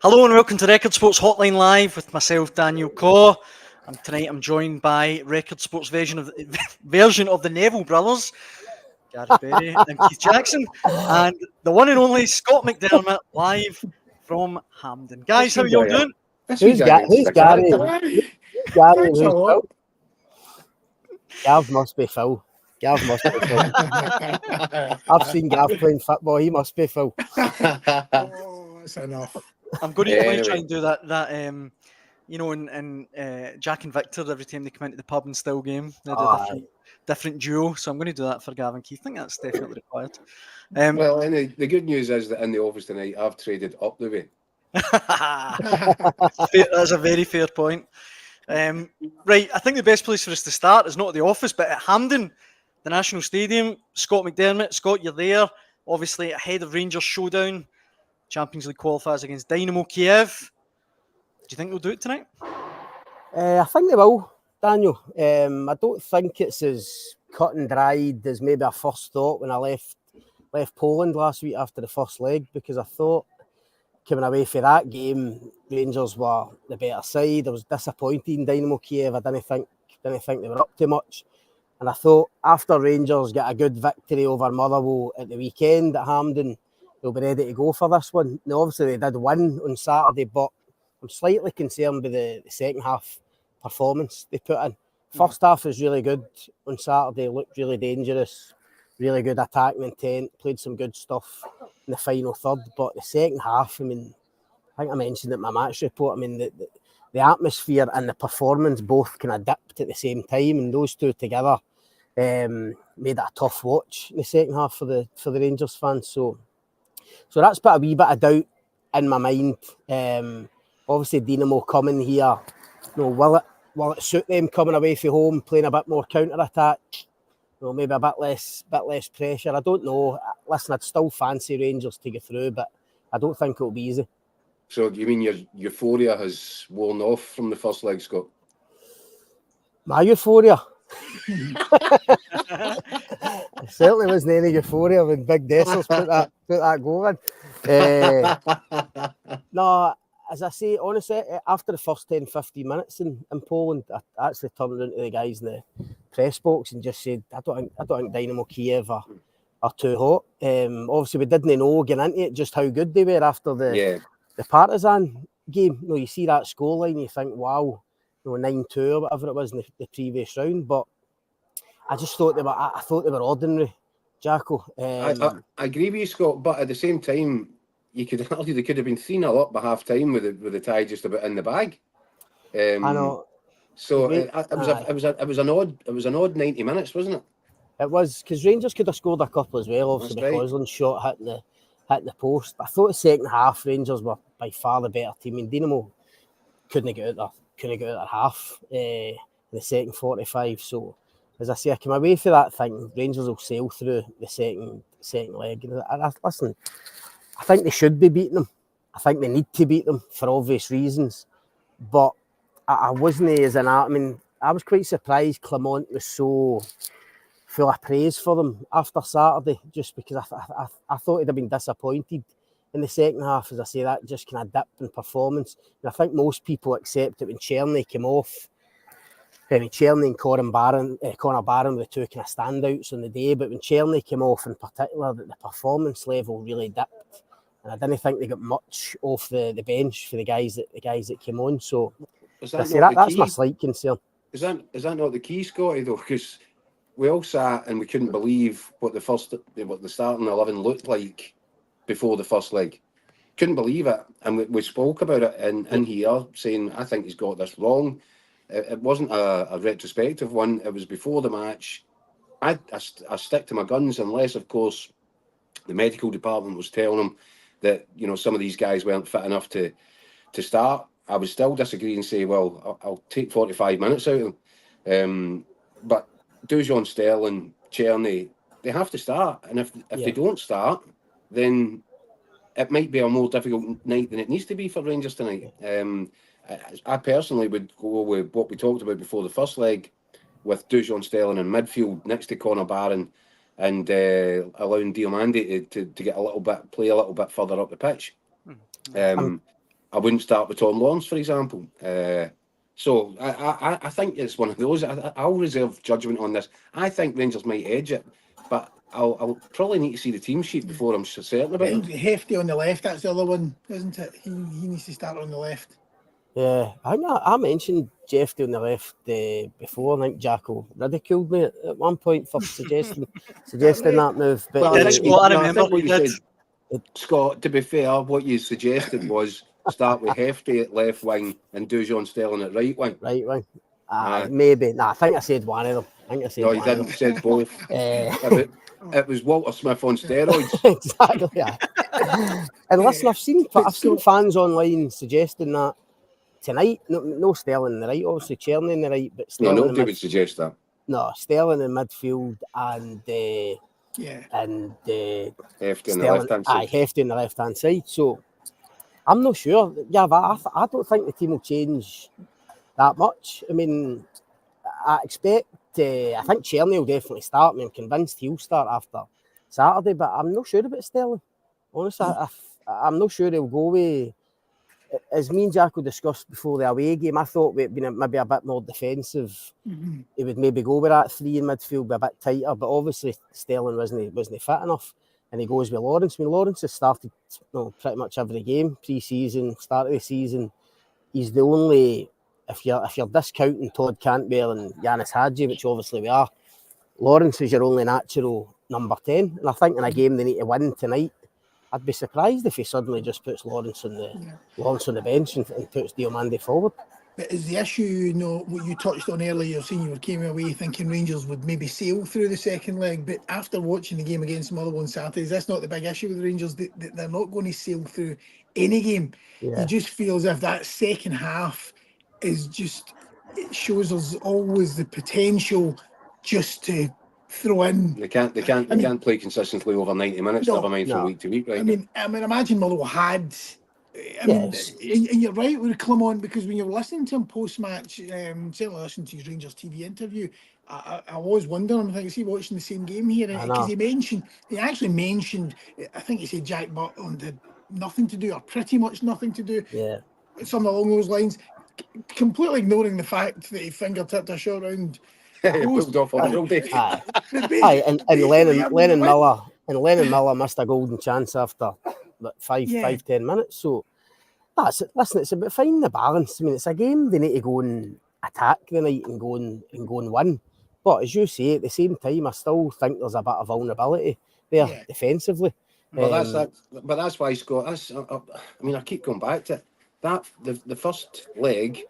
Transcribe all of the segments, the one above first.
Hello and welcome to Record Sports Hotline Live with myself, Daniel Caw. And tonight I'm joined by Record Sports version of the Neville brothers, Gareth Berry and Keith Jackson, and the one and only Scott McDermott live from Hampden. Guys, how are you all doing? Who's Gary? Thanks a lot. Gav must be Phil. Gav must be Phil. I've seen Gav playing football. He must be Phil. Oh, that's enough. I'm going to try and do that. In Jack and Victor, every time they come into the pub and still game, they do a different duo. So I'm going to do that for Gav and Keith. I think that's definitely required. Well, and the good news is that in the office tonight, I've traded up the way. That's a very fair point. Right, I think the best place for us to start is not at the office, but at Hampden, the National Stadium. Scott McDermott. Scott, you're there, obviously ahead of Rangers showdown. Champions League qualifiers against Dynamo Kiev. Do you think they'll do it tonight? I think they will, Daniel. I don't think it's as cut and dried as maybe I first thought when I left Poland last week after the first leg, because I thought coming away for that game, Rangers were the better side. I was disappointed in Dynamo Kiev. I didn't think they were up to much. And I thought after Rangers get a good victory over Motherwell at the weekend at Hampden, they'll be ready to go for this one. Now, obviously, they did win on Saturday, but I'm slightly concerned with the second half performance they put in. First half was really good on Saturday, looked really dangerous, really good attacking intent, played some good stuff in the final third. But the second half, I think I mentioned it in my match report, the atmosphere and the performance both kind of dipped at the same time, and those two together made it a tough watch in the second half for the Rangers fans. So that's put a wee bit of doubt in my mind. Obviously, Dynamo coming here, will it suit them coming away from home, playing a bit more counter-attack? Maybe a bit less pressure. I don't know. Listen, I'd still fancy Rangers to get through, but I don't think it'll be easy. So do you mean your euphoria has worn off from the first leg, Scott? My euphoria? It certainly wasn't any euphoria when Big Dessers put that goal in. No, as I say, honestly, after the first 10-15 minutes in Poland, I actually turned around to the guys in the press box and just said, I don't think Dynamo Kiev are too hot. Obviously, we didn't know going into it just how good they were after the Partizan game. You see that scoreline, you think, wow, 9-2 or whatever it was in the previous round. But I just thought they were ordinary, Jacko. I agree with you, Scott, but at the same time, you could argue they could have been 3-0 up by half time with the tie just about in the bag. I know. So it was an odd 90 minutes, wasn't it? It was, because Rangers could have scored a couple as well. Obviously, McCausland's shot hitting the post. But I thought the second half Rangers were by far the better team. And Dynamo couldn't get out their half in the second 45. So as I say, I came away for that thing. Rangers will sail through the second leg. Listen, I think they should be beating them. I think they need to beat them for obvious reasons. But I wasn't as an I was quite surprised Clement was so full of praise for them after Saturday, just because I thought he'd have been disappointed in the second half. As I say, that just kind of dipped in performance. And I think most people accept it when Czerny came off. Czerny and Connor Barron were the two kind of standouts on the day, but when Czerny came off in particular, the performance level really dipped, and I didn't think they got much off the bench for the guys that came on. So that's my slight concern. Is that not the key, Scotty, though? Because we all sat and we couldn't believe what the starting 11 looked like before the first leg. Couldn't believe it, and we spoke about it in here, saying I think he's got this wrong. It wasn't a retrospective one. It was before the match. I stick to my guns unless, of course, the medical department was telling him that some of these guys weren't fit enough to start. I would still disagree and say, well, I'll take 45 minutes out of them. But Dujon, Sterling, Czerny, they have to start. And if they don't start, then it might be a more difficult night than it needs to be for Rangers tonight. I personally would go with what we talked about before the first leg, with Dujon, Sterling in midfield next to Connor Barron, and allowing Diomande to get play a little bit further up the pitch. I wouldn't start with Tom Lawrence, for example. So I think it's one of those. I'll reserve judgment on this. I think Rangers might edge it, but I'll probably need to see the team sheet before I'm certain about And it. Hefty on the left, that's the other one, isn't it? He needs to start on the left. Yeah, I think I mentioned Jeff on the left before. I think Jacko ridiculed me at one point for suggesting that move. But Well, Did, I Scott, I think remember what you you did. said, Scott, to be fair, what you suggested was start with Hefty at left wing and do John Sterling at right wing. Right wing. Maybe. Nah, I think I said one of them. No, you didn't. Said both. It was Walter Smith on steroids. Exactly. Yeah. And listen, I've seen fans online suggesting that tonight, no Sterling in the right, obviously Cherny in the right, but No, Sterling in nobody would suggest that. No, Sterling in midfield and Hefty on the Sterling, left-hand side. Hefty on the left hand side. So I'm not sure. Yeah, but I don't think the team will change that much. I mean, I expect. I think Cherny will definitely start. I mean, I'm convinced he'll start after Saturday, but I'm not sure about Sterling. Honestly, I'm not sure he'll go away. As me and Jacko discussed before the away game, I thought we'd been maybe a bit more defensive. Mm-hmm. He would maybe go with that three in midfield, be a bit tighter. But obviously Sterling wasn't fit enough, and he goes with Lawrence. I mean, Lawrence has started pretty much every game pre-season, start of the season. He's the only, if you're discounting Todd Cantwell and Ianis Hagi, which obviously we are, Lawrence is your only natural number 10. And I think in a game they need to win tonight, I'd be surprised if he suddenly just puts Lawrence on the bench and puts Diomande forward. But is the issue, what you touched on earlier, you're saying you came away thinking Rangers would maybe sail through the second leg, but after watching the game against Motherwell on Saturday, that's not the big issue with Rangers. They're not going to sail through any game. Yeah. You just feel as if that second half is just, it shows us always the potential just to throw in. They can't play consistently over 90 minutes, never mind from week to week, right? I mean, imagine Motherwell had. And you're right with Clement, because when you're listening to him post-match, certainly listening to his Rangers TV interview, I was wondering, I'm thinking, is he watching the same game here? Because he actually mentioned, I think he said Jack Butland had nothing to do, or pretty much nothing to do, something along those lines, completely ignoring the fact that he fingertipped a shot round. Pulled off on the day. And Lennon Miller missed a golden chance after 5-10 minutes. So it's about finding the balance. I mean, it's a game they need to go and attack the night and go and win. But as you say, at the same time, I still think there's a bit of vulnerability there defensively. But that's why, Scott. I keep going back to it. That the first leg,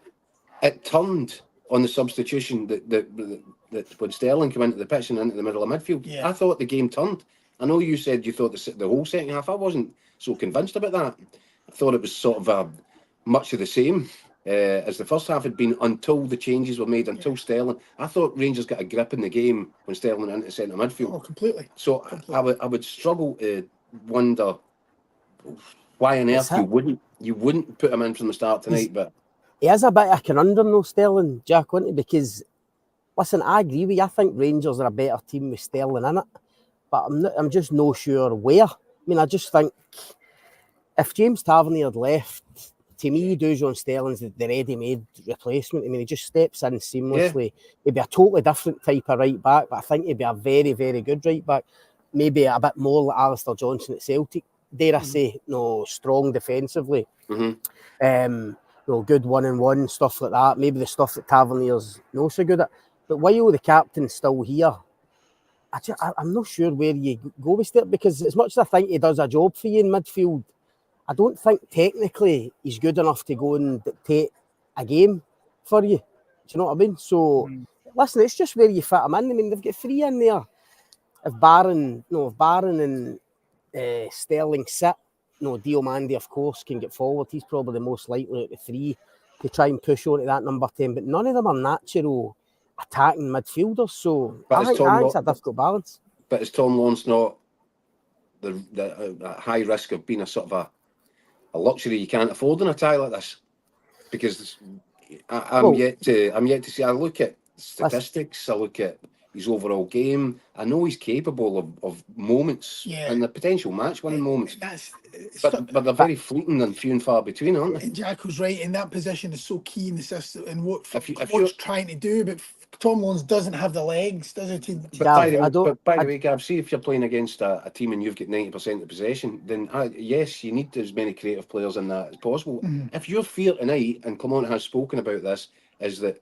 it turned on the substitution that when Sterling came into the pitch and into the middle of midfield. I thought the game turned. I know you said you thought the whole second half. I wasn't so convinced about that. I thought it was sort of much of the same as the first half had been until the changes were made, until Sterling. I thought Rangers got a grip in the game when Sterling went into centre midfield. Oh, completely. So completely. I would struggle to wonder why on earth you wouldn't put him in from the start tonight. But he has a bit of a conundrum though, Sterling, Jack, wouldn't he? Because listen, I agree with you. I think Rangers are a better team with Sterling in it, but I'm just not sure where. I mean, I just think if James Tavernier had left, to me, Dujon Sterling's the ready-made replacement. I mean, he just steps in seamlessly. He'd be a totally different type of right back, but I think he'd be a very, very good right back. Maybe a bit more like Alistair Johnson at Celtic, dare I say, strong defensively. Good 1-on-1, stuff like that. Maybe the stuff that Tavernier's not so good at. But while the captain's still here, I'm not sure where you go with Sterling, because as much as I think he does a job for you in midfield, I don't think technically he's good enough to go and dictate a game for you. Do you know what I mean? So, listen, it's just where you fit him in. I mean, they've got three in there. If Barron and Sterling sit, Diomande, of course, can get forward. He's probably the most likely of the three to try and push on to that number 10. But none of them are natural attacking midfielders. So, I think it's a difficult balance. But is Tom Lawrence not the high risk of being a sort of a luxury you can't afford in a tie like this? Because I'm yet to see. I look at statistics. I look at his overall game. I know he's capable of moments and the potential match-winning moments. But they're very fleeting and few and far between, aren't they? And Jacko's right, and that position is so key in the system and what If Clomont's trying to do. But Tom Lawrence doesn't have the legs, does he? By the way, Gav, see if you're playing against a team and you've got 90% of possession, then yes, you need as many creative players in that as possible. Mm-hmm. If your fear tonight, and Clement has spoken about this, is that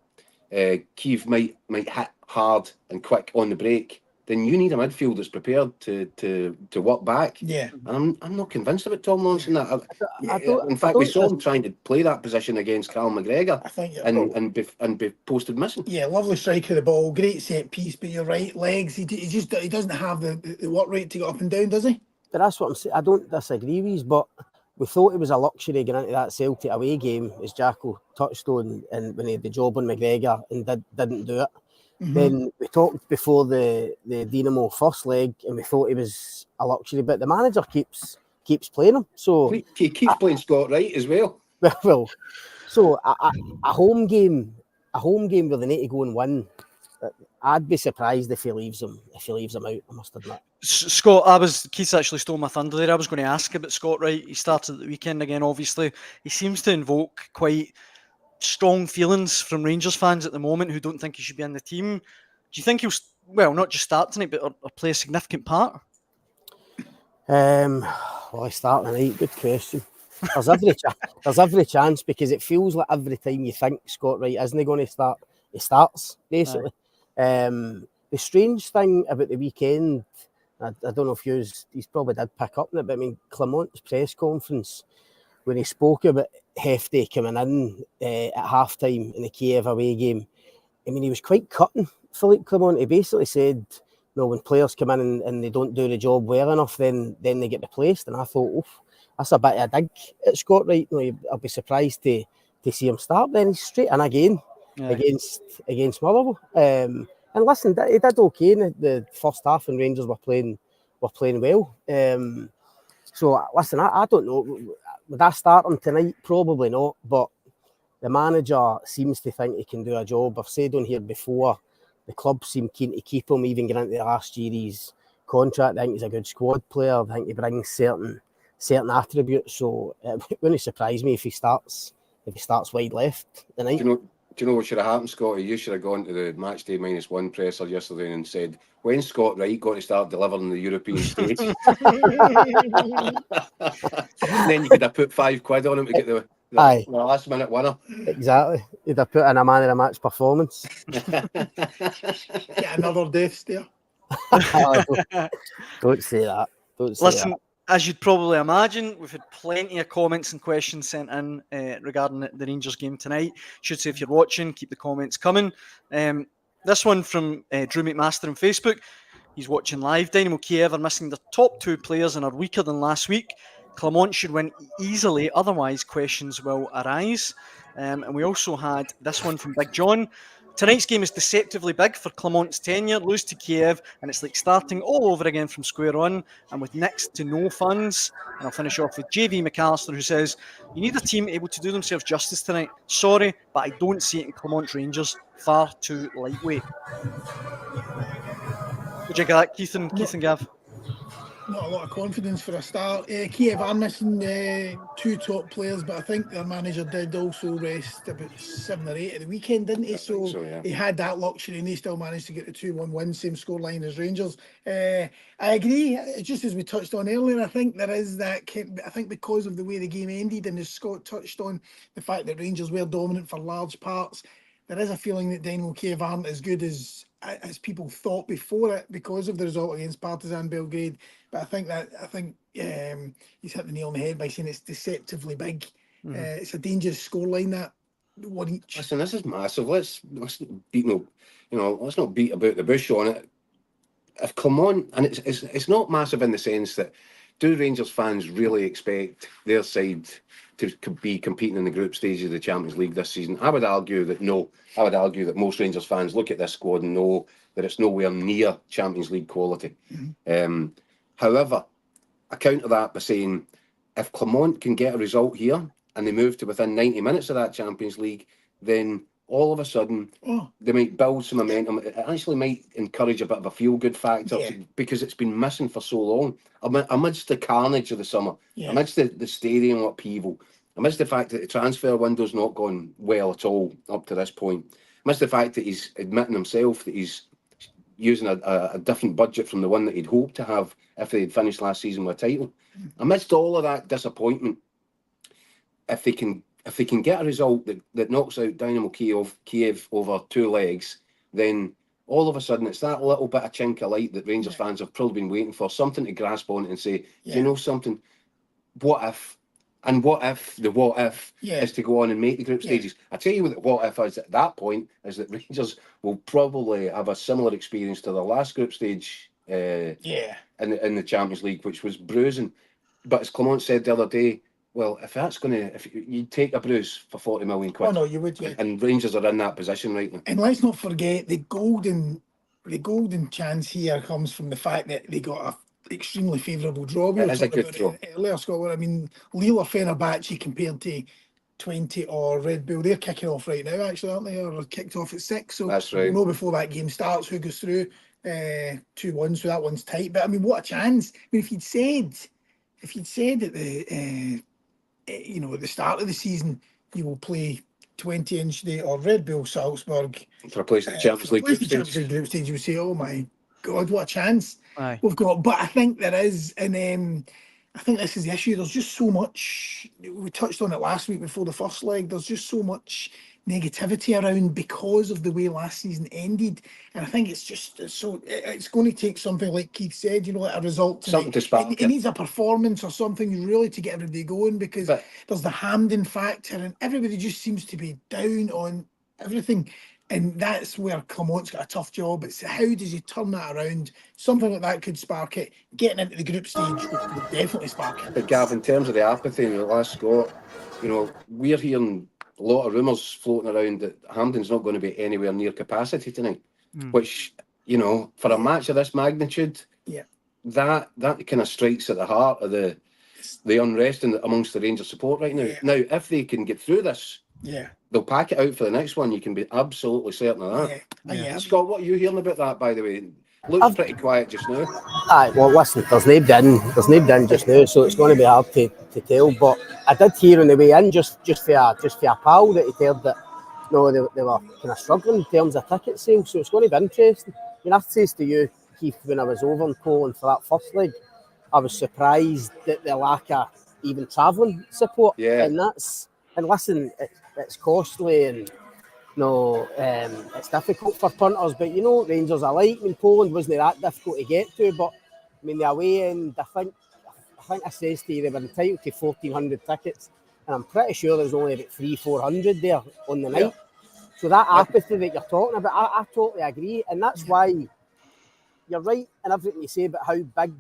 Kiev might hit hard and quick on the break, then you need a midfield that's prepared to work back. Yeah. And I'm not convinced about Tom Lawrence in that. In fact, we saw him trying to play that position against Carl McGregor, I think and be posted missing. Yeah, lovely strike of the ball, great set piece, but you're right, legs. He doesn't have the work rate to get up and down, does he? But that's what I'm saying. I don't disagree with you, but we thought it was a luxury getting into that Celtic away game, as Jacko touched on, and when he had the job on McGregor and didn't do it. Mm-hmm. Then we talked before the Dynamo first leg, and we thought it was a luxury, but the manager keeps playing him. So he keeps playing Scott Wright as well. Well, so a home game where they need to go and win. I'd be surprised if he leaves him out. I must admit. Scott, Keith actually stole my thunder there. I was going to ask about Scott Wright. He started at the weekend again. Obviously, he seems to invoke quite strong feelings from Rangers fans at the moment who don't think he should be in the team. Do you think he'll, not just start tonight, but or play a significant part? Will I start tonight? Good question. There's every chance, because it feels like every time you think Scott Wright isn't going to start, he starts, basically. The strange thing about the weekend, I don't know if he's probably did pick up on it, but I mean, Clement's press conference, when he spoke about Hefty coming in at half-time in the Kiev away game, I mean, he was quite cutting, Philippe Clement. He basically said, when players come in and they don't do the job well enough, then they get replaced. And I thought, that's a bit of a dig at Scott Wright. I'll be surprised to see him start. Then he's straight in again against Motherwell. And listen, he did okay in the first half, and Rangers were playing well. So listen, I don't know. Would I start him tonight? Probably not. But the manager seems to think he can do a job. I've said on here before, the club seem keen to keep him, even getting into the last year of his contract. I think he's a good squad player. I think he brings certain attributes. So it wouldn't surprise me if he starts wide left tonight. Do you know what should have happened, Scotty? You should have gone to the Matchday -1 presser yesterday and said, when's Scott Wright got to start delivering the European stage? And then you could have put £5 on him to get the last minute winner. Exactly. You'd have put in a man of the match performance. Get another death stare. Don't say that. Listen, as you'd probably imagine, we've had plenty of comments and questions sent in regarding the Rangers game tonight. Should say, if you're watching, keep the comments coming. This one from Drew McMaster on Facebook. He's watching live. Dynamo Kiev are missing their top 2 players and are weaker than last week. Clement should win easily, otherwise questions will arise. And we also had this one from Big John. Tonight's game is deceptively big for Clement's tenure. Lose to Kiev, and it's like starting all over again from square one, and with next to no funds. And I'll finish off with JV McAllister, who says, you need a team able to do themselves justice tonight. Sorry, but I don't see it in Clement Rangers. Far too lightweight. What do you think of that, Keith and Gav? Not a lot of confidence for a start. Kiev are missing 2 top players, but I think their manager did also rest about 7 or 8 at the weekend, didn't he? So he had that luxury, and they still managed to get the 2-1 win, same scoreline as Rangers. I agree. Just as we touched on earlier, I think there is that. I think because of the way the game ended, and as Scott touched on, the fact that Rangers were dominant for large parts, there is a feeling that Dynamo Kiev aren't as good as people thought before it because of the result against Partizan Belgrade. But I think he's hit the nail on the head by saying it's deceptively big. It's a dangerous scoreline, that one each. Listen, this is massive. Let's beat let's not beat about the bush on it. If Clement, and it's not massive in the sense that, do Rangers fans really expect their side to be competing in the group stages of the Champions League this season? I would argue that no. I would argue that most Rangers fans look at this squad and know that it's nowhere near Champions League quality. However, I counter that by saying, if Clement can get a result here and they move to within 90 minutes of that Champions League, then all of a sudden they might build some momentum. It actually might encourage a bit of a feel-good factor because it's been missing for so long. Amidst the carnage of the summer, amidst the stadium upheaval, amidst the fact that the transfer window's not gone well at all up to this point, amidst the fact that he's admitting himself that he's using a different budget from the one that he'd hoped to have if they'd finished last season with a title. Amidst all of that disappointment, if they can get a result that knocks out Dynamo Kiev over 2 legs, then all of a sudden it's that little bit of chink of light that Rangers fans have probably been waiting for, something to grasp on and say, do you know something? What if? And what if is to go on and make the group stages? I tell you what if is at that point is that Rangers will probably have a similar experience to the last group stage in the Champions League, which was bruising. But as Clement said the other day, well, if you'd take a bruise for 40 million quid. Oh no, you would, And Rangers are in that position right now. And let's not forget the golden chance here comes from the fact that they got a extremely favourable draw. We were talking about it earlier, Scott. I mean, Lille or Fenerbahce compared to 20 or Red Bull, they're kicking off right now, actually, aren't they? Or kicked off at 6. So that's right. We'll know before that game starts who goes through. 2-1, so that one's tight. But I mean, what a chance! I mean, if you'd said at the at the start of the season you will play 20-inch or Red Bull Salzburg for a place in the Champions League group stage, you would say, oh my God, what a chance we've got. But I think there is, and I think this is the issue. There's just so much, we touched on it last week before the first leg, there's just so much negativity around because of the way last season ended. And I think it's going to take something like Keith said, like a result. Something to spark it needs a performance or something really to get everybody going, because there's the Hampden factor and everybody just seems to be down on everything. And that's where Clement's got a tough job. It's how does he turn that around? Something like that could spark it. Getting into the group stage would definitely spark it. But Gav, in terms of the apathy in the last Scott, we're hearing a lot of rumours floating around that Hampden's not going to be anywhere near capacity tonight, which, for a match of this magnitude, that kind of strikes at the heart of the unrest amongst the Rangers support right now. Now, if they can get through this, they'll pack it out for the next one. You can be absolutely certain of that. Scott, what are you hearing about that, by the way? Looks pretty quiet just now. Well, listen, there's nobody in just now, so it's going to be hard to tell. But I did hear on the way in, just for a pal, that he told that they were kind of struggling in terms of ticket sales. So it's going to be interesting. I mean, I says to you, Keith, when I was over in Poland for that first leg, I was surprised at the lack of even travelling support. And listen, it's costly and it's difficult for punters, but Rangers are like. I mean, Poland wasn't that difficult to get to, but I mean the away end, I think I says to you they were entitled to 1,400 tickets, and I'm pretty sure there's only about 300-400 there on the night. So that apathy that you're talking about, I totally agree, and that's why you're right in everything you say about how big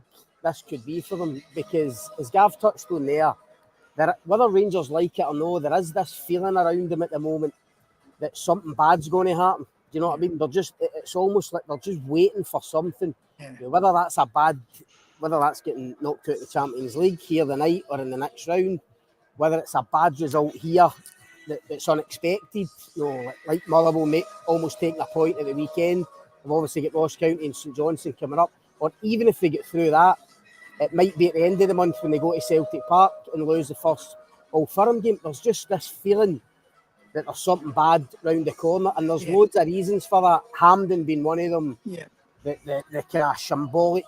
this could be for them, because as Gav touched on there, whether Rangers like it or no, there is this feeling around them at the moment that something bad's going to happen. Do you know what I mean? It's almost like they're just waiting for something. Whether that's getting knocked out of the Champions League here the night or in the next round, whether it's a bad result here that's unexpected, like Motherwell almost taking a point at the weekend. We've obviously got Ross County and St Johnstone coming up. Or even if they get through that, it might be at the end of the month when they go to Celtic Park and lose the first Old Firm game. There's just this feeling that there's something bad round the corner, and there's loads of reasons for that. Hampden being one of them. The kind of shambolic,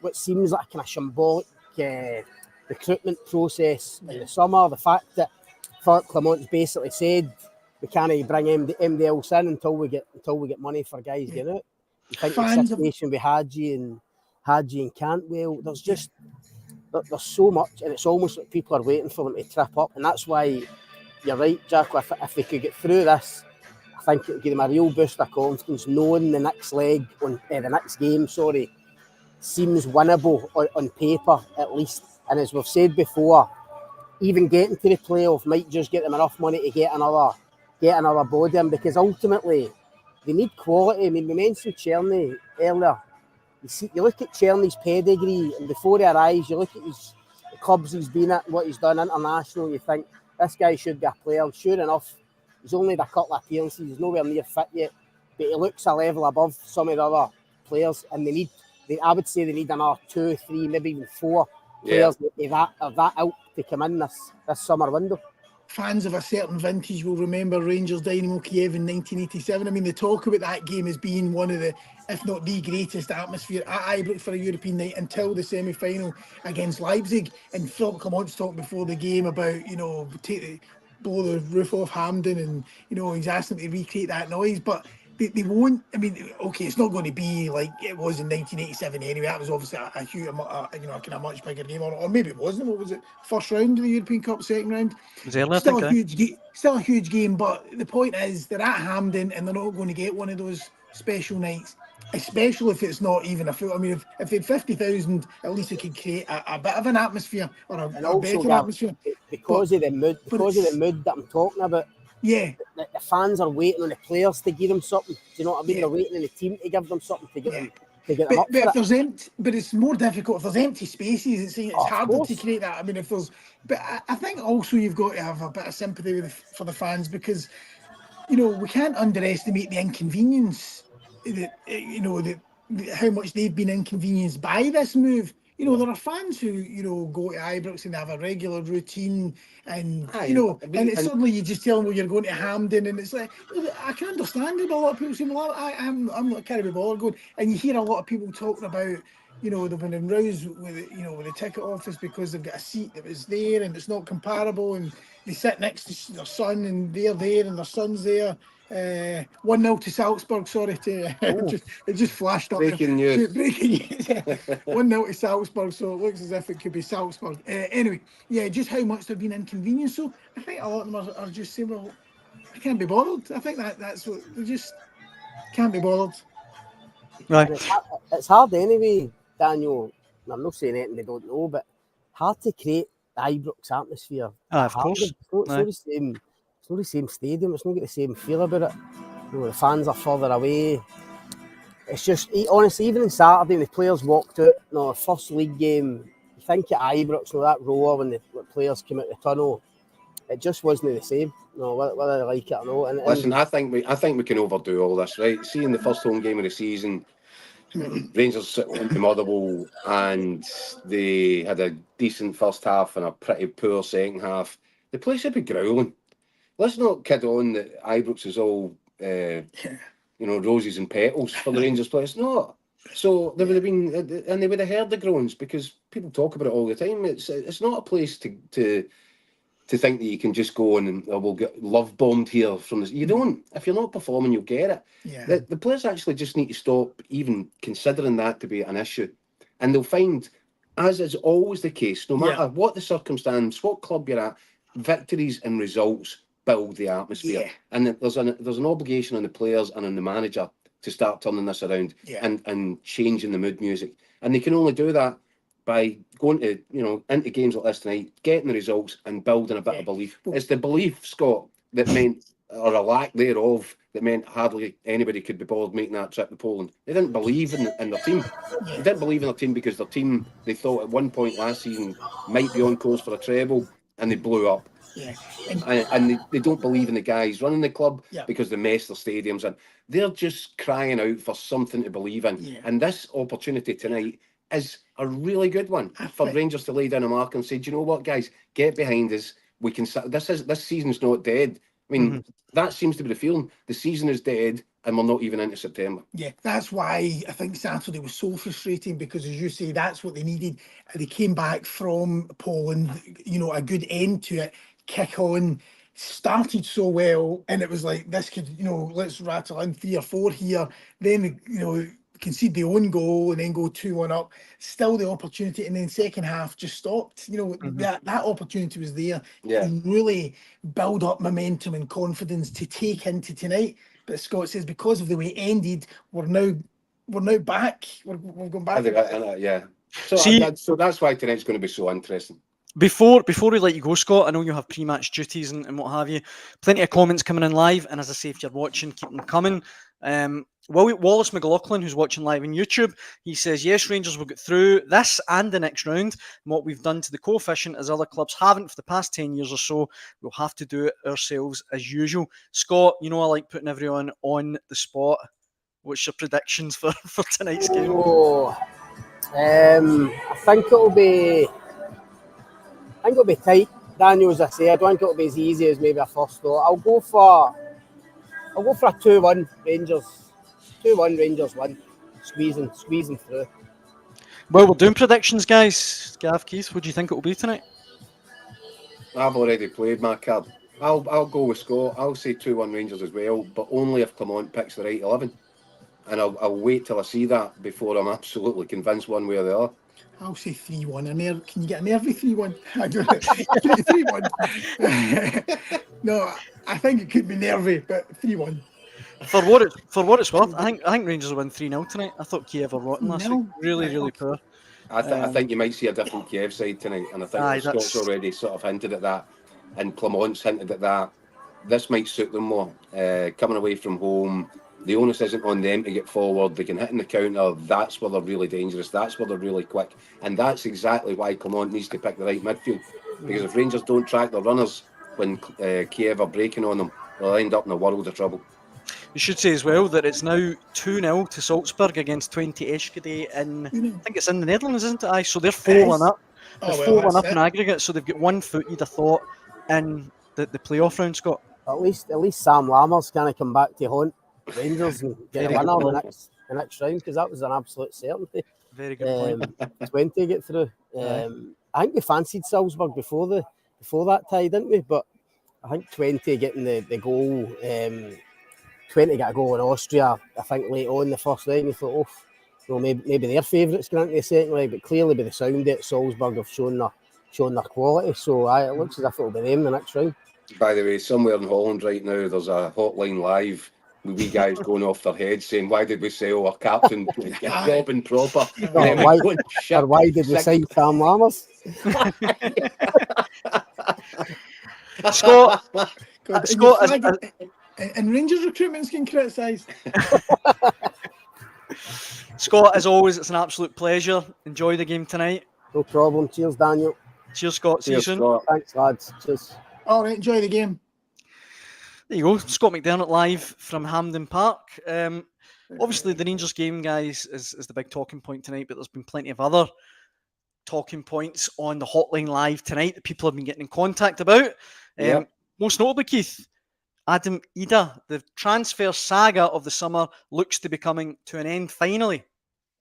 what seems like a kind of shambolic recruitment process in the summer. The fact that Philip Clement's basically said we can't bring MDLs in until we get money for guys getting out. You think the situation with Hagi and Cantwell, there's so much, and it's almost like people are waiting for them to trip up, and that's why you're right, Jack. If they could get through this, I think it would give them a real boost of confidence, knowing the next leg, the next game, seems winnable on paper at least. And as we've said before, even getting to the playoff might just get them enough money to get another body in, because ultimately they need quality. I mean, we mentioned Czerny earlier. You look at Czerny's pedigree, and before he arrives, you look at the clubs he's been at, what he's done international, you think this guy should be a player. Sure enough, He's only had a couple of appearances. He's nowhere near fit yet, but he looks a level above some of the other players, and I would say they need another 2, 3, maybe even 4 players of that ilk to come in this summer window. Fans of a certain vintage will remember Rangers Dynamo Kiev in 1987. I mean, they talk about that game as being one of the, if not the greatest atmosphere at Ibrox for a European night until the semi-final against Leipzig. And Philip Clement's talked before the game about, blow the roof off Hampden, and he's asked them to recreate that noise, but they won't. I mean, okay, it's not going to be like it was in 1987 anyway. That was obviously a huge, kind of much bigger game, or maybe it wasn't. What was it? First round of the European Cup, second round. It was earlier, Still a huge, still a huge game. But the point is, they're at Hampden, and they're not going to get one of those special nights. Especially if it's not even a full. I mean, if they had 50,000, at least it could create a bit of an atmosphere, or a better atmosphere. Because of the mood that I'm talking about. Yeah, the fans are waiting on the players to give them something. Do you know what I mean? They're waiting on the team to give them something to get them. But if there's but it's more difficult if there's empty spaces. It's harder to create that. I mean, but I think also you've got to have a bit of sympathy for the fans, because we can't underestimate the inconvenience that how much they've been inconvenienced by this move. There are fans who, go to Ibrox and have a regular routine, and, and suddenly you just tell them, well, you're going to Hampden, and it's like, I can understand it, but a lot of people say, well, I'm not, can't be bothered going. And you hear a lot of people talking about, they've been in rows with, with the ticket office because they've got a seat that was there and it's not comparable, and they sit next to their son and they're there and their son's there. 1-0 to Salzburg. Sorry, it just flashed up. Breaking news. 1-0 to Salzburg. So it looks as if it could be Salzburg. Anyway, just how much they've been inconvenienced. So I think a lot of them are just saying, well, I can't be bothered. I think that's what they just can't be bothered. Right. It's hard anyway, Daniel. I'm not saying anything they don't know, but hard to create the Ibrox atmosphere. Of course. It's not the same. It's not the same stadium. It's not got the same feel about it. The fans are further away. It's just, honestly, even on Saturday when the players walked out, the first league game, you think at Ibrox, that roar when the players came out the tunnel, it just wasn't the same. Whether they like it or not. Listen, I think we can overdo all this, right? Seeing the first home game of the season, Rangers sitting in Motherwell, and they had a decent first half and a pretty poor second half. The place would be growling. Let's not kid on that Ibrox is all, roses and petals for the Rangers players. No. So there would have been, and they would have heard the groans, because people talk about it all the time. It's not a place to think that you can just go and we'll get love bombed here from this. You don't. If you're not performing, you'll get it. Yeah. The players actually just need to stop even considering that to be an issue, and they'll find, as is always the case, no matter what the circumstance, what club you're at, victories and results build the atmosphere. Yeah. And there's an obligation on the players and on the manager to start turning this around and changing the mood music. And they can only do that by going to, into games like this tonight, getting the results and building a bit of belief. It's the belief, Scott, that meant, or a lack thereof, that meant hardly anybody could be bothered making that trip to Poland. They didn't believe in their team. They didn't believe in their team because their team, they thought at one point last season, might be on course for a treble, and they blew up. Yeah. And they don't believe in the guys running the club because they mess their stadiums in. They're just crying out for something to believe in. Yeah. And this opportunity tonight is a really good one for Rangers to lay down a mark and say, do you know what, guys, get behind us. We can. This season's not dead. I mean, that seems to be the feeling. The season is dead, and we're not even into September. Yeah, that's why I think Saturday was so frustrating, because, as you say, that's what they needed. They came back from Poland, a good end to it. Kick on, started so well, and it was like, this could, let's rattle in 3 or 4 here, then concede the own goal and then go 2-1 up, still the opportunity, and then second half just stopped. That opportunity was there to really build up momentum and confidence to take into tonight. But Scott says, because of the way it ended, we're now back. We're going back. So that's why tonight's going to be so interesting. Before we let you go, Scott, I know you have pre-match duties and what have you. Plenty of comments coming in live, and as I say, if you're watching, keep them coming. Wallace McLaughlin, who's watching live on YouTube, he says, yes, Rangers will get through this and the next round. And what we've done to the coefficient, as other clubs haven't for the past 10 years or so, we'll have to do it ourselves as usual. Scott, you know I like putting everyone on the spot. What's your predictions for tonight's game? I think it'll be tight, Daniel, as I say. I don't think it'll be as easy as maybe I first thought. I'll go for a 2-1 Rangers. 2-1 Rangers win. Squeezing through. Well, we're doing predictions, guys. Gav, Keith, what do you think it will be tonight? I've already played my card. I'll go with Scott. I'll say 2-1 Rangers as well, but only if Clement picks the right 11. And I'll wait till I see that before I'm absolutely convinced one way or the other. I'll say 3-1. Can you get a nervy 3-1? I don't know. 3-1. No, I think it could be nervy, but 3-1. For what it's worth, I think Rangers will win 3-0 tonight. I thought Kiev were rotten last week. Really poor. I think you might see a different Kiev side tonight, and I think Scott's already sort of hinted at that, and Clement's hinted at that. This might suit them more. Coming away from home, the onus isn't on them to get forward. They can hit in the counter. That's where they're really dangerous. That's where they're really quick. And that's exactly why Clement needs to pick the right midfield. Because if Rangers don't track their runners when Kiev are breaking on them, they'll end up in a world of trouble. You should say as well that it's now 2-0 to Salzburg against 20 Eschede in, I think it's in the Netherlands, isn't it? So they're 4-1 up. They're 4-1 up in aggregate, so they've got 1 foot, you'd have thought, in the playoff round, Scott. At least Sam Lammers kind of come back to haunt Rangers and get a winner the next round, because that was an absolute certainty. Very good point. 20 get through. I think we fancied Salzburg before that tie, didn't we? But I think 20 getting the goal, 20 got a goal in Austria, I think late on the first leg. We thought, maybe their favourites going into the second leg, but clearly by the sound of it, Salzburg have shown their quality. So it looks as if it'll be them the next round. By the way, somewhere in Holland right now, there's a hotline live with wee guys going off their heads saying, why did we sell our captain? Robin proper. Why did we sign Sam Lammers? Scott, and Rangers recruitment's getting criticised. Scott, as always, it's an absolute pleasure. Enjoy the game tonight. No problem. Cheers, Daniel. Cheers, Scott. See you soon. Scott. Thanks, lads. Cheers. All right, enjoy the game. There you go. Scott McDermott live from Hampden Park. Obviously, the Rangers game, guys, is the big talking point tonight, but there's been plenty of other talking points on the Hotline live tonight that people have been getting in contact about. Most notably, Keith, Adam Idah, the transfer saga of the summer looks to be coming to an end finally.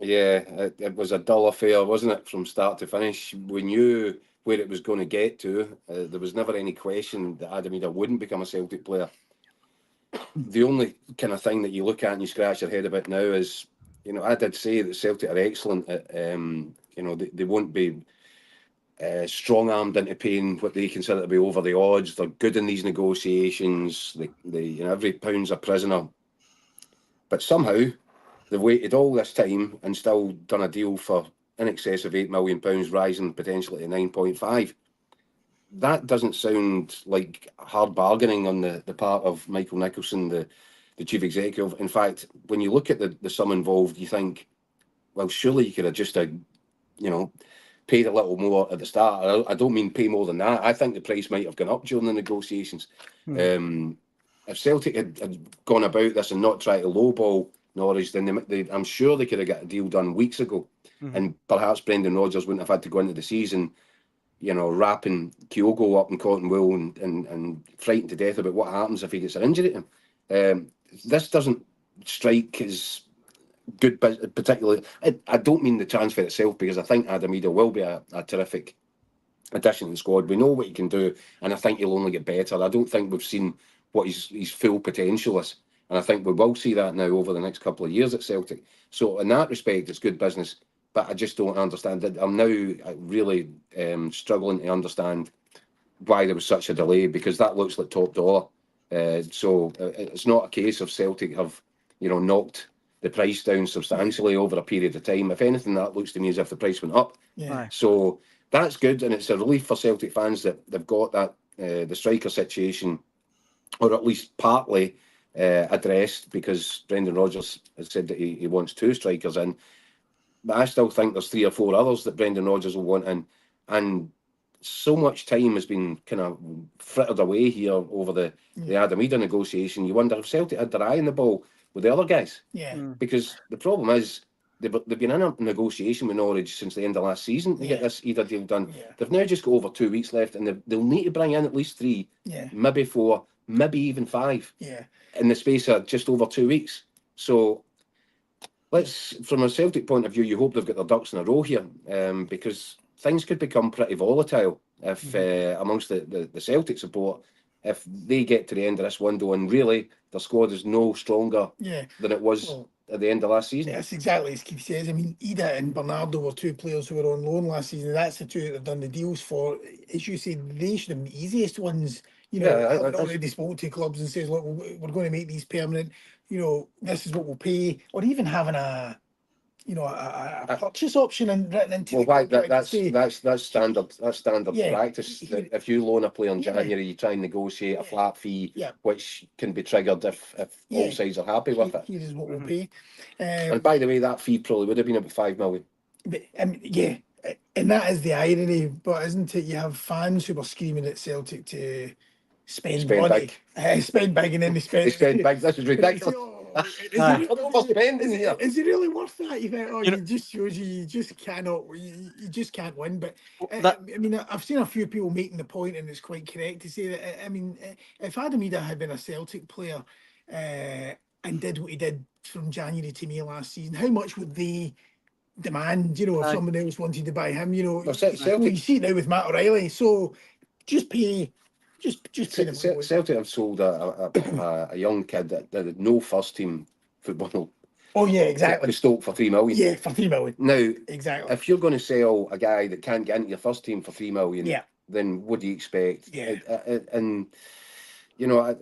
Yeah, it was a dull affair, wasn't it, from start to finish? We knew where it was going to get to. There was never any question that Adam Idah wouldn't become a Celtic player. The only kind of thing that you look at and you scratch your head about now is, I did say that Celtic are excellent at, they won't be strong-armed into paying what they consider to be over the odds. They're good in these negotiations. Every pound's a prisoner. But somehow they've waited all this time and still done a deal for in excess of £8 million, rising potentially to 9.5. That doesn't sound like hard bargaining on the part of Michael Nicholson, the chief executive. In fact, when you look at the sum involved, you think, well, surely you could have just, paid a little more at the start. I don't mean pay more than that. I think the price might have gone up during the negotiations. If Celtic had gone about this and not tried to lowball Norwich, then I'm sure they could have got a deal done weeks ago. And perhaps Brendan Rodgers wouldn't have had to go into the season, wrapping Kyogo up in cotton wool and frightened to death about what happens if he gets an injury to him. This doesn't strike as good, particularly. I don't mean the transfer itself, because I think Adam Idah will be a terrific addition to the squad. We know what he can do, and I think he'll only get better. I don't think we've seen what his full potential is, and I think we will see that now over the next couple of years at Celtic. So in that respect, it's good business. But I just don't understand it. I'm now really struggling to understand why there was such a delay, because that looks like top dollar. So it's not a case of Celtic have, knocked the price down substantially over a period of time. If anything, that looks to me as if the price went up. Yeah. So that's good, and it's a relief for Celtic fans that they've got that the striker situation, or at least partly addressed, because Brendan Rodgers has said that he wants 2 strikers in. But I still think there's 3 or 4 others that Brendan Rodgers will want in. And so much time has been kind of frittered away here over the Adam Idah negotiation. You wonder if Celtic had their eye on the ball with the other guys. Yeah. Because the problem is, they've been in a negotiation with Norwich since the end of last season to get this Idah deal done. Yeah. They've now just got over 2 weeks left, and they'll need to bring in at least 3, maybe 4, maybe even 5 in the space of just over 2 weeks. So from a Celtic point of view, you hope they've got their ducks in a row here, because things could become pretty volatile if amongst the Celtic support, if they get to the end of this window and really their squad is no stronger than it was at the end of last season. That's exactly as Keith says. I mean, Idah and Bernardo were 2 players who were on loan last season. That's the 2 that they've done the deals for. As you say, they should have been the easiest ones. You know, having already spoke to clubs and says, look, we're going to make these permanent. You know, this is what we'll pay, or even having a purchase option and written into. Well, that's standard. That's standard practice. If you loan a player in January, you try and negotiate a flat fee, which can be triggered if all sides are happy with it. Here is what we'll pay. And by the way, that fee probably would have been about 5 million. But, and that is the irony, but isn't it? You have fans who were screaming at Celtic to spend money, spend big, and then they spend big. This is ridiculous. Is it really worth that? You think, it just shows you just cannot, you just can't win. But I mean, I've seen a few people making the point, and it's quite correct to say that. I mean, if Adam Idah had been a Celtic player and did what he did from January to May last season, how much would they demand? You know, if someone else wanted to buy him, you know, you see it now with Matt O'Reilly. So just pay. Just pay them. Celtic have sold a young kid that had no first team football. Oh yeah, exactly. To Stoke for 3 million. Yeah, for 3 million. Now, exactly. If you're going to sell a guy that can't get into your first team for 3 million, then what do you expect? Yeah. And you know,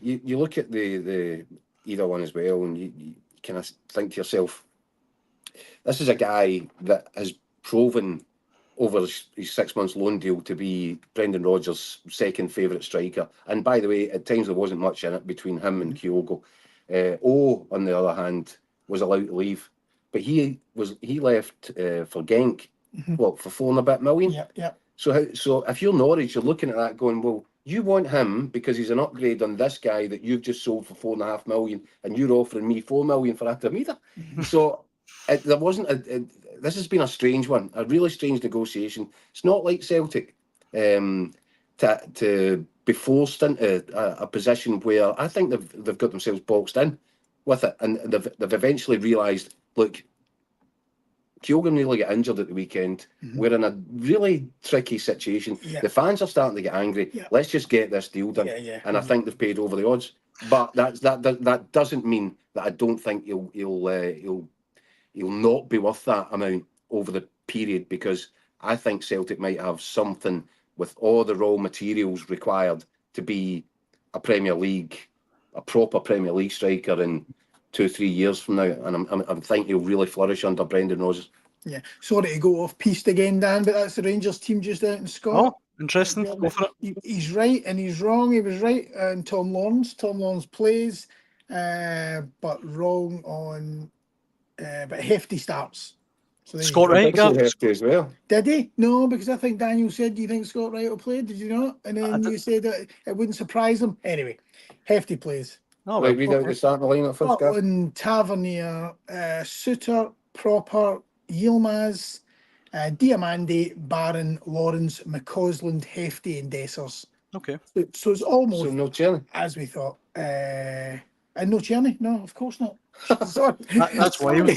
you look at the Idah one as well, and you kind of think to yourself, this is a guy that has proven over his 6 months loan deal to be Brendan Rodgers' second favourite striker. And by the way, at times there wasn't much in it between him and Kyogo. On the other hand, was allowed to leave, but he left for Genk, for 4 and a bit million. Yeah. So if you're Norwich, you're looking at that going, well, you want him because he's an upgrade on this guy that you've just sold for 4.5 million, and you're offering me 4 million for Adam Idah. So there wasn't this has been a strange one, a really strange negotiation. It's not like Celtic to be forced into a position where I think they've got themselves boxed in with it, and they've eventually realised, look, Kyogo nearly got injured at the weekend. We're in a really tricky situation. The fans are starting to get angry. Let's just get this deal done. And I think they've paid over the odds. But that doesn't mean that I don't think he'll not be worth that amount over the period, because I think Celtic might have something with all the raw materials required to be a proper Premier League striker in 2-3 years from now, and I'm thinking he'll really flourish under Brendan Rodgers. Yeah, sorry to go off piste again, Dan, but that's the Rangers team just out in Scotland. Oh, interesting. Go for it. He's right and he's wrong. He was right on Tom Lawrence. Tom Lawrence plays, but wrong on but Hefty starts. So Scott Wright, Hefty as well. Did he? No, because I think Daniel said, do you think Scott Wright will play? Did you not? And then you said that it wouldn't surprise him. Anyway, Hefty plays. Oh, right, read out the starting lineup first, Gav. Scotland, Tavernier, Suter, Proper, Yilmaz, Diamande, Barron, Lawrence, McCausland, Hefty, and Dessers. Okay. So it's almost no Tierney, as we thought. And no Tierney? No, of course not. Sorry. That's wild.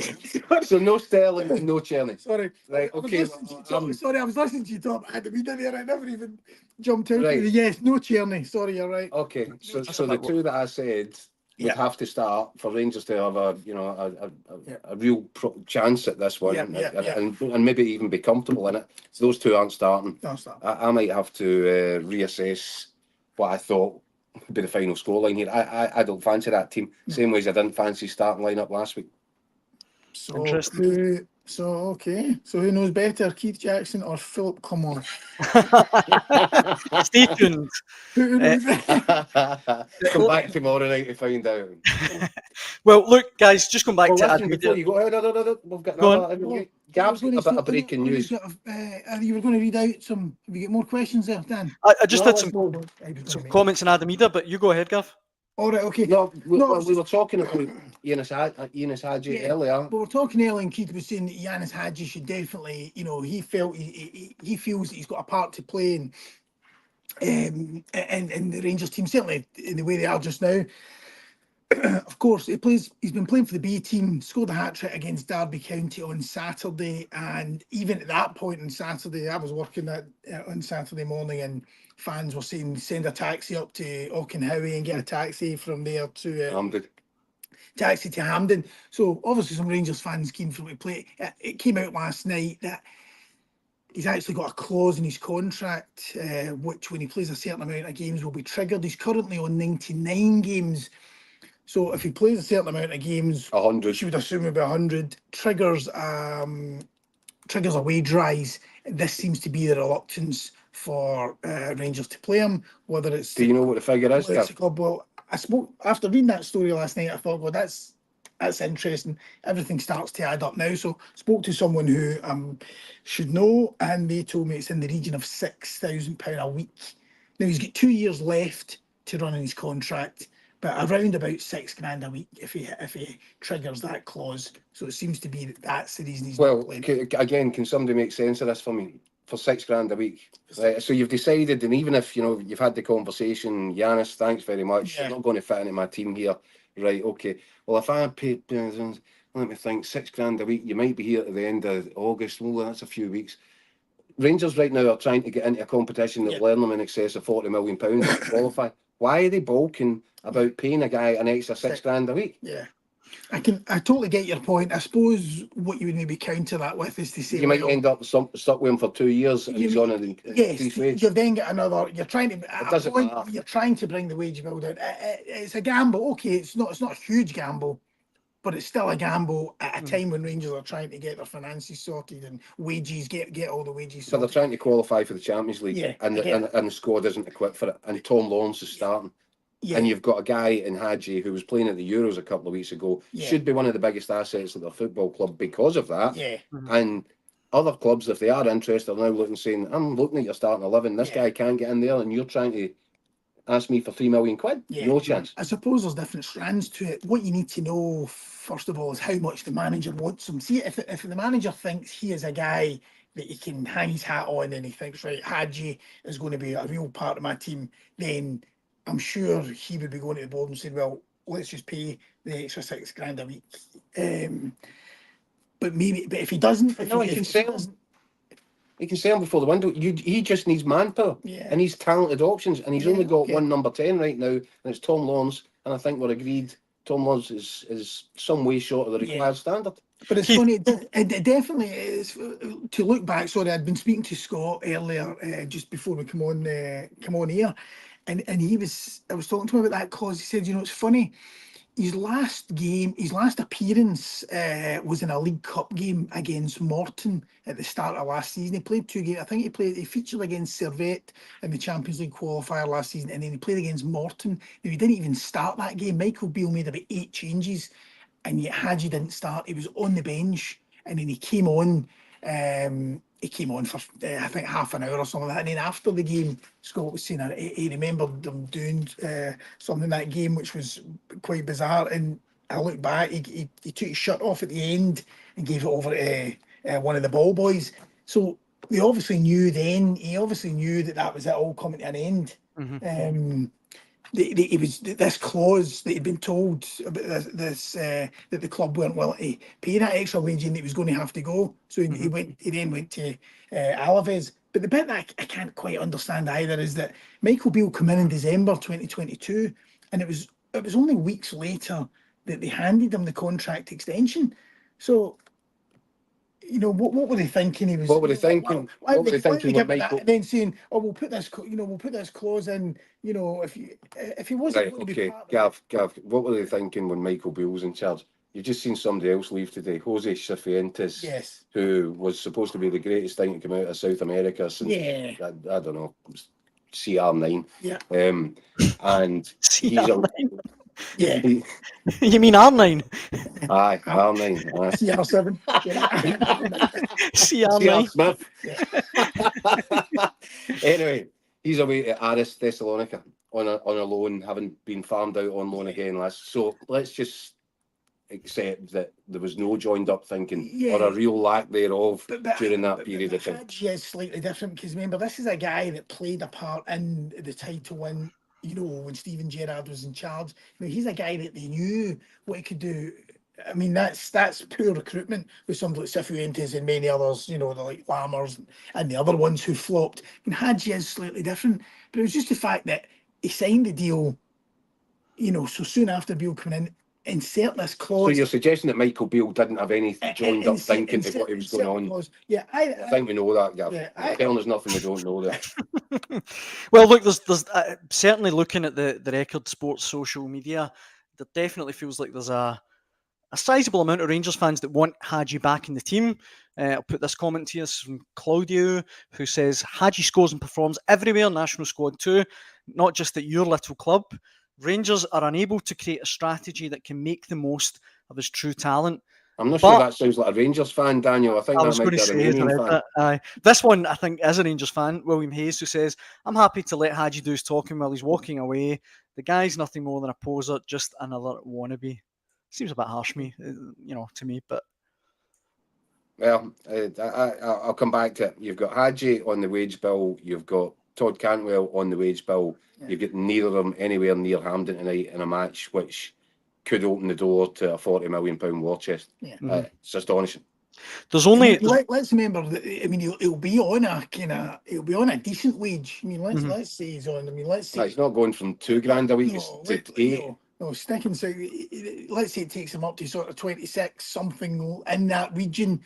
So no Sterling and no Tierney. Sorry. Right, okay. Sorry, I was listening to you talk Adam Idah there. I never even jumped out. Right. Yes, no Tierney. Sorry, you're right. Okay, so the 2 that I said would have to start for Rangers to have a real chance at this one, and maybe even be comfortable in it. So those 2 aren't starting. I might have to reassess what I thought would be the final scoreline here. I don't fancy that team, same way as I didn't fancy starting lineup last week. So who So, okay. So who knows better, Keith Jackson or Philip Clement? Stay tuned. Who knows? Come back tomorrow night to find out. Well, look, guys, just come back Well, to listen, Adam before Idah. you go, no, we've got Go on. another interview. Gav's got a bit of breaking news. You were going to read out some. Have you got more questions there, Dan? I just No, had let's some go. comments on Adam Idah, but you go ahead, Gav. All right, okay. No, No, we were talking about Ianis Hagi earlier. But we're talking earlier, and Keith was saying that Ianis Hagi should definitely, he felt he feels that he's got a part to play in the Rangers team, certainly in the way they are just now. Of course, he's been playing for the B team, scored a hat-trick against Derby County on Saturday, and even at that point on Saturday, I was working on Saturday morning, and fans were saying send a taxi up to Auchenhowie and get a taxi from there to taxi to Hampden. So obviously some Rangers fans keen for him to play. It came out last night that he's actually got a clause in his contract, which when he plays a certain amount of games will be triggered. He's currently on 99 games. So if he plays a certain amount of games, 100. you would assume it'd be 100. Triggers a wage rise. This seems to be the reluctance for Rangers to play him. Whether it's Do you know what the figure is, Gav? club, well, I spoke after reading that story last night. I thought, well, that's interesting. Everything starts to add up now. So spoke to someone who should know, and they told me it's in the region of £6,000 a week. Now he's got 2 years left to run in his contract, but around about £6,000 a week if he triggers that clause. So it seems to be that's the reason he's not playing. Again, can somebody make sense of this for me? For £6,000 a week, right? So you've decided, and even if you've had the conversation, Ianis, thanks very much. Yeah. You're not going to fit into my team here, right? Okay. Well, if I pay, let me think, £6,000 a week, you might be here at the end of August. Well, that's a few weeks. Rangers right now are trying to get into a competition that will earn them in excess of £40 million to qualify. Why are they balking about paying a guy an extra £6,000 a week? Yeah. I totally get your point. I suppose what you would maybe counter that with is to say You might end up stuck with him for 2 years and he's on an increased wage. you've then got another. You're trying to. It doesn't matter. You're trying to bring the wage bill down. It's a gamble. Okay, it's not a huge gamble, but it's still a gamble at a time when Rangers are trying to get their finances sorted and wages get all the wages But sorted. they're trying to qualify for the Champions League, Yeah, and the squad isn't equipped for it. And Tom Lawrence is starting. Yeah. And you've got a guy in Hagi who was playing at the Euros a couple of weeks ago. Yeah. Should be one of the biggest assets of their football club because of that. Yeah. And other clubs, if they are interested, are now looking, saying, "I'm looking at your starting 11. This guy can't get in there, and you're trying to ask me for £3 million. Yeah. No chance." I suppose there's different strands to it. What you need to know first of all is how much the manager wants him. See, if the manager thinks he is a guy that he can hang his hat on, and he thinks, right, Hagi is going to be a real part of my team, then I'm sure he would be going to the board and saying, well, let's just pay the extra £6,000 a week. But if he doesn't, he can sell him before the window. He just needs manpower, and he's talented options, and he's only got one number 10 right now, and it's Tom Lawrence. And I think we're agreed Tom Lawrence is some way short of the required standard. But it's funny, it definitely is. To look back, sorry, I'd been speaking to Scott earlier, just before we come on here, and I was talking to him about that clause. He said, it's funny, his last appearance was in a League Cup game against Morton at the start of last season. He played 2 games. I think he featured against Servette in the Champions League qualifier last season, and then he played against Morton. Now, he didn't even start that game. Michael Beale made about 8 changes, and yet Hagi didn't start. He was on the bench, and then he came on. He came on for I think half an hour or something like that. And then after the game, Scott was saying he remembered them doing something in that game which was quite bizarre. And I look back, he took his shirt off at the end and gave it over to one of the ball boys. So they obviously knew then. He obviously knew that was it all coming to an end. It was this clause that he'd been told about this that the club weren't willing to pay that extra wage and he was going to have to go. So he then went to Alaves. But the bit that I can't quite understand either is that Michael Beale came in December 2022, and it was only weeks later that they handed him the contract extension. So, what were they thinking? What were they thinking? Why were they thinking with Michael? And then saying, "Oh, we'll put this clause in. If he wasn't going to be part of Gav, what were they thinking when Michael Beale was in charge? you've just seen somebody else leave today, Jose Cifuentes, Yes. who was supposed to be the greatest thing to come out of South America since, Yeah. I don't know, CR9. Yeah. And he's a... CR9. Yeah. You mean R9? Aye, R9. CR7. CR9. Smith. Anyway, he's away to Aris Thessalonica on a loan, having been farmed out on loan again last. So let's just accept that there was no joined up thinking or a real lack thereof during that period of time. Hagi is slightly different because remember, this is a guy that played a part in the title win. You know, when Steven Gerrard was in charge, he's a guy that they knew what he could do. I mean, that's poor recruitment with somebody like Cifuentes and many others, like Lammers and the other ones who flopped. I mean, Hagi is slightly different, but it was just the fact that he signed the deal, so soon after Beale coming in, insert this clause. So you're suggesting that Michael Beale didn't have any joined up thinking to what he was going on? Clause. Yeah, I think we know that, Gav. Yeah, telling us nothing we don't know there. Well, look, there's certainly looking at the Record Sports social media, there definitely feels like there's a sizable amount of Rangers fans that want Hagi back in the team. I'll put this comment here. This is from Claudio, who says, Hagi scores and performs everywhere, national squad too, not just at your little club. Rangers are unable to create a strategy that can make the most of his true talent. I'm not sure that sounds like a Rangers fan, Daniel. I think that might be a Romanian fan. This one, I think, is a Rangers fan, William Hayes, who says, I'm happy to let Hagi do his talking while he's walking away. The guy's nothing more than a poser, just another wannabe. Seems a bit harsh, to me, but... Well, I'll come back to it. You've got Hagi on the wage bill. You've got Todd Cantwell on the wage bill. Yeah. You've got neither of them anywhere near Hampden tonight in a match which could open the door to a £40 million war chest. Yeah. It's astonishing. There's only... let's remember that. I mean, he'll be on a decent wage. I mean, let's say he's on. I mean, let's say he's not going from $2,000 a week to 8. No, sticking. So let's say it takes him up to sort of 26 something in that region.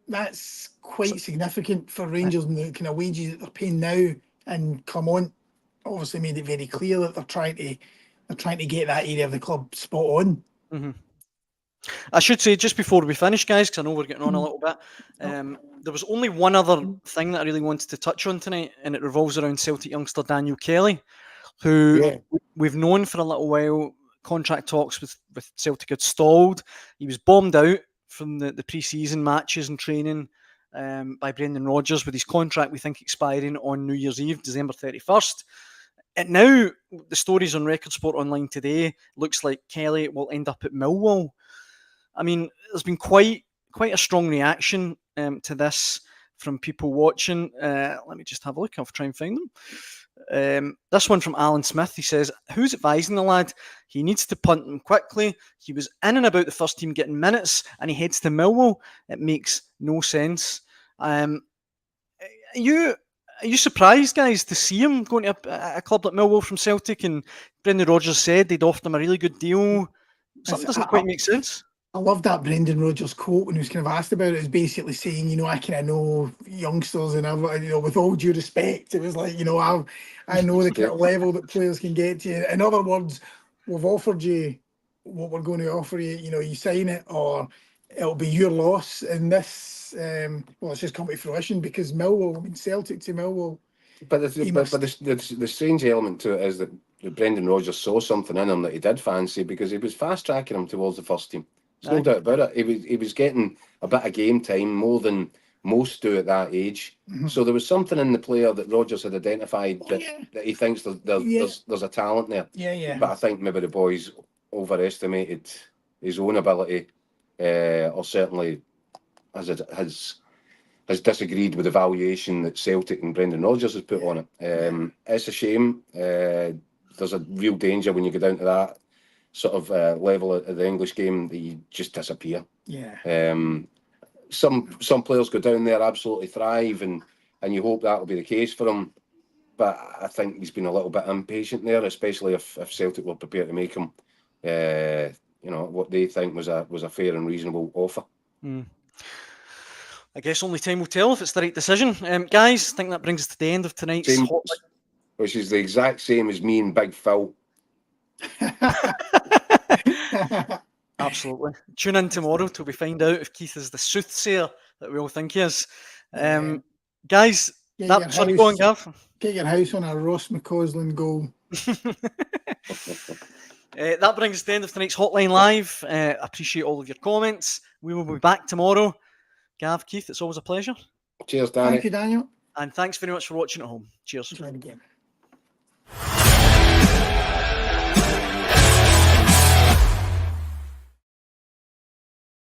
That's quite significant for Rangers and the kind of wages that they're paying now. And Clermont obviously made it very clear that they're trying to get that area of the club spot on. Mm-hmm. I should say, just before we finish, guys, because I know we're getting on a little bit, there was only one other thing that I really wanted to touch on tonight, and it revolves around Celtic youngster Daniel Kelly, who we've known for a little while. Contract talks with Celtic had stalled. He was bombed out from the pre-season matches and training by Brendan Rodgers, with his contract, we think, expiring on New Year's Eve, December 31st. And now, the stories on Record Sport Online today, looks like Kelly will end up at Millwall. I mean, there's been quite a strong reaction to this from people watching. Let me just have a look. I'll try and find them. This one from Alan Smith. He says, who's advising the lad? He needs to punt him quickly. He was in and about the first team getting minutes, and he heads to Millwall. It makes no sense. Are you surprised, guys, to see him going to a club like Millwall from Celtic? And Brendan Rodgers said they'd offered him a really good deal. Something doesn't quite make sense. I love that Brendan Rodgers quote when he was kind of asked about it. It's basically saying, I kind of know youngsters, and with all due respect, it was like, I know the kind of level that players can get to. In other words, we've offered you what we're going to offer you. You sign it, or it'll be your loss. And this, it's just come to fruition because Millwall, Celtic to Millwall. But the strange element to it is that Brendan Rodgers saw something in him that he did fancy, because he was fast tracking him towards the first team. There's no doubt about it. He was getting a bit of game time, more than most do at that age. Mm-hmm. So there was something in the player that Rodgers had identified that he thinks there's a talent there. Yeah. But I think maybe the boys overestimated his own ability, or certainly has disagreed with the valuation that Celtic and Brendan Rodgers has put on it. It's a shame. There's a real danger when you go down to that sort of level of the English game that you just disappear. Yeah. Some players go down there, absolutely thrive, and you hope that will be the case for him. But I think he's been a little bit impatient there, especially if Celtic were prepared to make him, what they think was a fair and reasonable offer. I guess only time will tell if it's the right decision. Guys, I think that brings us to the end of tonight's Hotline. Which is the exact same as me and Big Phil. Absolutely. Tune in tomorrow till we find out if Keith is the soothsayer that we all think he is. Guys, sorry, go on, Gav. Get your house on a Ross McCausland goal. That brings us to the end of tonight's Hotline Live. Appreciate all of your comments. We will be back tomorrow. Gav, Keith, it's always a pleasure. Cheers, Danny. Thank you, Daniel. And thanks very much for watching at home. Cheers. Try it again.